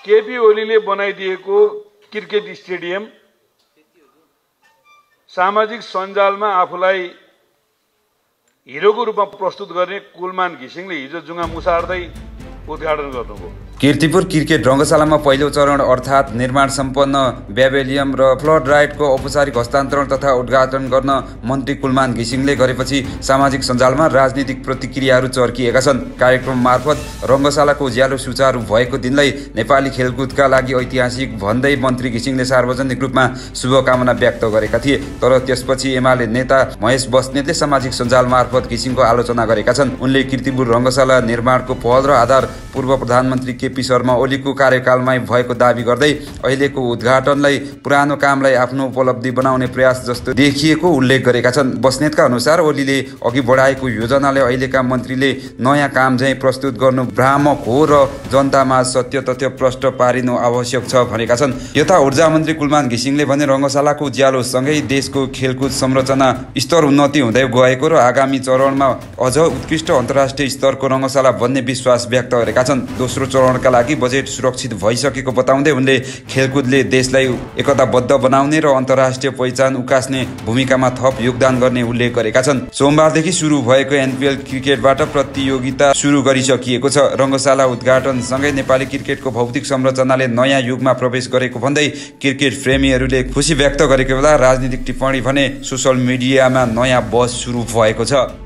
केपी ओलीले बनाइदिएको cricket stadium सामाजिक सञ्जालमा आफूलाई हिरोको रूपमा प्रस्तुत गर्ने कुलमान घिसिङले हिजो जुङ्गा मुसार्दै उद्घाटन गर्नुभयो। कीर्तिपुर क्रिकेट रङ्गशालामा पहिलो चरण अर्थात् निर्माण सम्पन्न ब्याभेलियम र फ्लड राइडको औपचारिक हस्तान्तरण तथा उद्घाटन गर्न मन्त्री कुलमान घिसिङले गरेपछि सामाजिक सञ्जालमा राजनीतिक प्रतिक्रियाहरू चर्किएका छन्। कार्यक्रम मार्फत रङ्गशालाको उज्यालो सुचारू भएको दिनलाई नेपाली खेलकुदका लागि ऐतिहासिक भन्दै मन्त्री घिसिङले सार्वजनिक रूपमा शुभकामना व्यक्त गरेका थिए। तर त्यसपछि एमाले नेता महेश बस्नेतले सामाजिक सञ्जाल मार्फत घिसिङको आलोचना गरेका छन्। उनले कीर्तिपुर रङ्गशाला निर्माणको पहल र आधार पूर्व प्रधानमन्त्री केपी शर्मा ओलीको कार्यकालमै भएको दावी गर्दै अहिलेको उद्घाटनलाई पुरानो कामलाई आफ्नो उपलब्धि बनाउने प्रयास जस्तो देखिएको उल्लेख गरेका छन्। बस्नेतका अनुसार ओलीले अघि बढाएको योजनाले अहिलेका मन्त्रीले नयाँ काम चाहिँ प्रस्तुत गर्नु भ्रामक हो र जनतामा सत्य तथ्य प्रष्ट पारिनु आवश्यक छ भनेका छन्। यता ऊर्जा मन्त्री कुलमान घिसिङले भने रङ्गशालाको उज्यालो सँगै देशको खेलकुद संरचना स्तर उन्नति हुँदै गएको र आगामी चरणमा अझ उत्कृष्ट अन्तर्राष्ट्रिय स्तरको रङ्गशाला बन्ने विश्वास व्यक्त गरेका छन्। दोस्रो चरणका लागि बजेट सुरक्षित भइसकेको बताउँदै उनले खेलकुदले देशलाई एकताबद्ध बनाउने र अन्तर्राष्ट्रिय पहिचान उकास्ने भूमिकामा थप योगदान गर्ने उल्लेख गरेका छन्। सोमबारदेखि सुरु भएको एनपीएल क्रिकेटबाट प्रतियोगिता सुरु गरिसकिएको छ। रङ्गशाला उद्घाटनसँगै नेपाली क्रिकेटको भौतिक संरचनाले नयाँ युगमा प्रवेश गरेको भन्दै क्रिकेट प्रेमीहरूले खुसी व्यक्त गरेको बेला राजनीतिक टिप्पणी भने सोसल मिडियामा नयाँ बहस सुरु भएको छ।